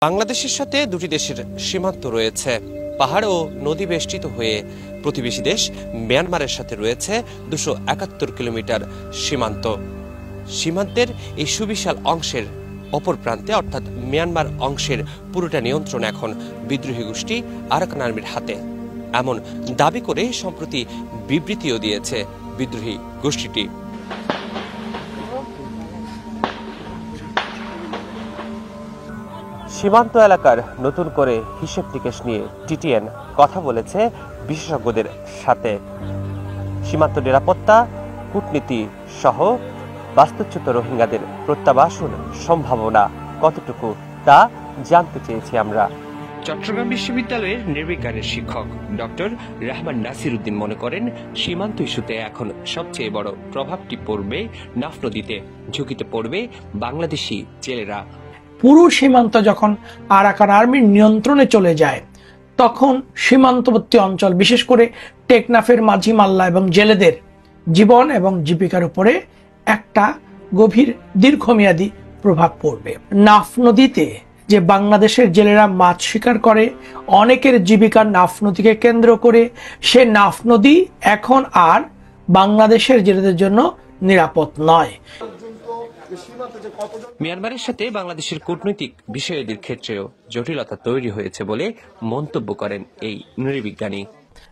বাংলাদেশের সাথে দুটি দেশের সীমান্ত রয়েছে। পাহাড় ও নদী বেষ্টিত হয়ে প্রতিবেশী দেশ মিয়ানমারের সাথে রয়েছে 271 কিলোমিটার সীমান্ত। সীমান্তের এই সুবিশাল অংশের অপর প্রান্তে অর্থাৎ মিয়ানমার অংশের পুরোটা নিয়ন্ত্রণ এখন বিদ্রোহী গোষ্ঠী আরাকান আর্মির হাতে, এমন দাবি করে সম্প্রতি বিবৃতিও দিয়েছে বিদ্রোহী গোষ্ঠীটি। সীমান্ত এলাকার নতুন করে হিসেব নিকেশ নিয়ে টিটিএন কথা বলেছে বিশেষজ্ঞদের সাথে। সীমান্ত নিরাপত্তা, কূটনীতি সহ বাস্তুচ্যুত রোহিঙ্গাদের প্রত্যাবাসন সম্ভাবনা কতটুকু তা জানতে চেয়েছি আমরা। চট্টগ্রাম বিশ্ববিদ্যালয়ের নির্বিজ্ঞানের শিক্ষক ডক্টর রহমান নাসির উদ্দিন মনে করেন, সীমান্ত ইস্যুতে এখন সবচেয়ে বড় প্রভাবটি পড়বে নাফ নদীতে, ঝুঁকিতে পড়বে বাংলাদেশি জেলেরা। পুরো সীমান্ত যখন আরাকান আর্মির নিয়ন্ত্রণে চলে যায়, তখন সীমান্তবর্তী অঞ্চল বিশেষ করে টেকনাফের মাঝি মাল্লা এবং জেলেদের জীবন এবং জীবিকার উপরে একটা গভীর দীর্ঘমেয়াদী প্রভাব পড়বে। নাফ নদীতে যে বাংলাদেশের জেলেরা মাছ শিকার করে, অনেকের জীবিকা নাফ নদীকে কেন্দ্র করে, সে নাফ নদী এখন আর বাংলাদেশের জেলেদের জন্য নিরাপদ নয়। মিয়ানমারের সাথে বাংলাদেশের কূটনৈতিক বিষয়াদির ক্ষেত্রেও জটিলতা তৈরি হয়েছে বলে মন্তব্য করেন এই নৃবিজ্ঞানী।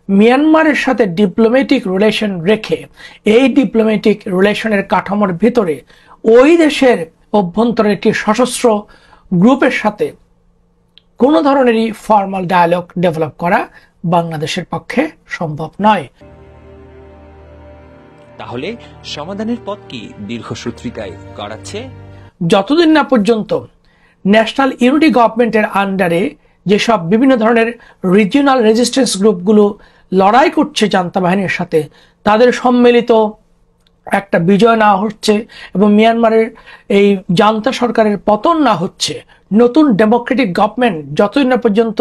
মিয়ানমারের সাথে ডিপ্লোম্যাটিক রিলেশন রেখে এই ডিপ্লোম্যাটিক রিলেশনের কাঠামোর ভিতরে ওই দেশের অভ্যন্তরে একটি সশস্ত্র গ্রুপের সাথে কোনো ধরনেরই ফর্মাল ডায়ালগ ডেভেলপ করা বাংলাদেশের পক্ষে সম্ভব নয়। তাহলে সমাধানের পথ কি দীর্ঘসূত্রিতায় গড়াচ্ছে? যতদিন না পর্যন্ত ন্যাশনাল ইউনিটি গভর্নমেন্টের আন্ডারে যেসব বিভিন্ন ধরনের রিজিওনাল রেজিস্ট্যান্স গ্রুপগুলো লড়াই করছে জান্তা বাহিনীর সাথে, তাদের সম্মিলিত একটা বিজয় না হচ্ছে এবং মিয়ানমারের এই জান্তা সরকারের পতন না হচ্ছে, নতুন ডেমোক্রেটিক গভর্নমেন্ট যতদিন না পর্যন্ত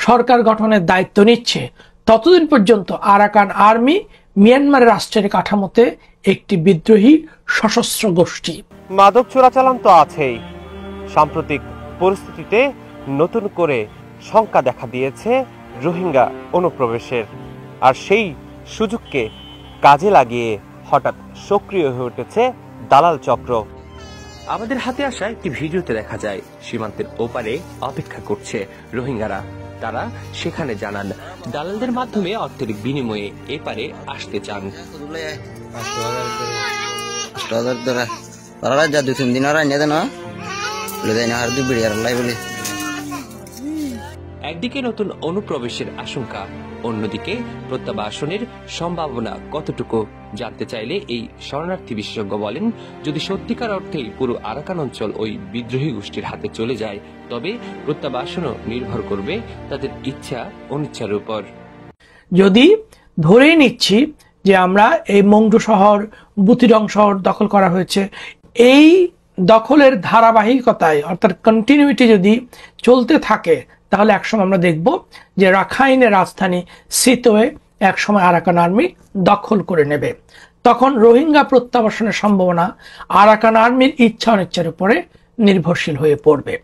সরকার গঠনের দায়িত্ব নিচ্ছে, ততদিন পর্যন্ত আরাকান আর্মি মিয়ানমারের রাষ্ট্রের কাঠামোতে একটি বিদ্রোহী সশস্ত্র গোষ্ঠী। মাদক চোরাচালান তো আছেই। সাম্প্রতিক পরিস্থিতিতে নতুন করে শঙ্কা দেখা দিয়েছে রোহিঙ্গা অনুপ্রবেশের, আর সেই সুযোগকে কাজে লাগিয়ে হঠাৎ সক্রিয় হয়ে উঠেছে দালাল চক্র। আমাদের হাতে আসা একটি ভিডিওতে দেখা যায় সীমান্তের ওপারে অপেক্ষা করছে রোহিঙ্গারা। তারা সেখানে জানান দালালদের মাধ্যমে অর্থের বিনিময়ে এপারে আসতে চান। একদিকে নতুন অনুপ্রবেশের আশঙ্কা, অন্যদিকে প্রত্যাবাসনের সম্ভাবনা কতটুকু জানতে চাইলে এই শরণার্থী বিশেষজ্ঞ বলেন, যদি সত্যিকার অর্থেই পুরো আরাকান অঞ্চল ওই বিদ্রোহী গোষ্ঠীর হাতে চলে যায়, তবে প্রত্যাবাসনও নির্ভর করবে তাদের ইচ্ছা অনিচ্ছার উপর। যদি ধরেই নিচ্ছি যে আমরা এই মংডু শহর, বুতিরং শহর দখল করা হয়েছে, এই দখলের ধারাবাহিকতায় অর্থাৎ কন্টিনিউটি যদি চলতে থাকে, তাহলে একসময় আমরা দেখব যে রাখাইনের রাজধানী সিতোয়ে একসময় আরাকান আর্মি দখল করে নেবে। তখন রোহিঙ্গা প্রত্যাবাসনের সম্ভাবনা আরাকান আর্মির ইচ্ছা অনিচ্ছার উপরে নির্ভরশীল হয়ে পড়বে।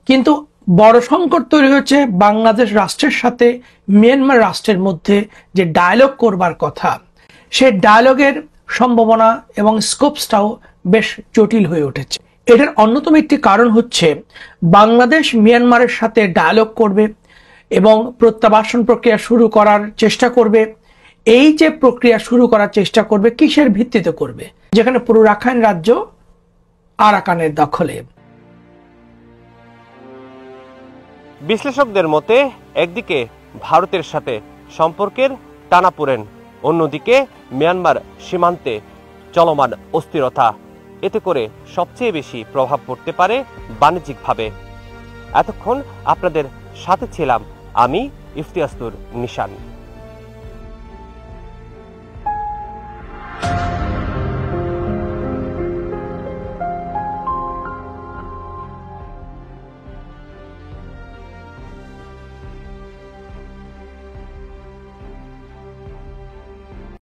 কিন্তু বড় সংকট তৈরি হয়েছে বাংলাদেশ রাষ্ট্রের সাথে মিয়ানমার রাষ্ট্রের মধ্যে যে ডায়ালগ করবার কথা, সে ডায়ালগের সম্ভাবনা এবং স্কোপসটাও বেশ জটিল হয়ে উঠেছে। এটার অন্যতম একটি কারণ হচ্ছে বাংলাদেশ মিয়ানমারের সাথে ডায়ালগ করবে এবং প্রত্যাবাসন প্রক্রিয়া শুরু করার চেষ্টা করবে। এই যে প্রক্রিয়া শুরু করার চেষ্টা করবে, কিসের ভিত্তিতে করবে? যেখানে পুরো রাখাইন রাজ্য আরাকানের দখলে। বিশ্লেষকদের মতে একদিকে ভারতের সাথে সম্পর্কের টানাপোড়েন, অন্যদিকে মিয়ানমার সীমান্তে চলমান অস্থিরতা। এতে করে সবচেয়ে বেশি প্রভাব পড়তে পারে বাণিজ্যিকভাবে। এতক্ষণ আপনাদের সাথে ছিলাম আমি ইফতিয়াসুর নিশান।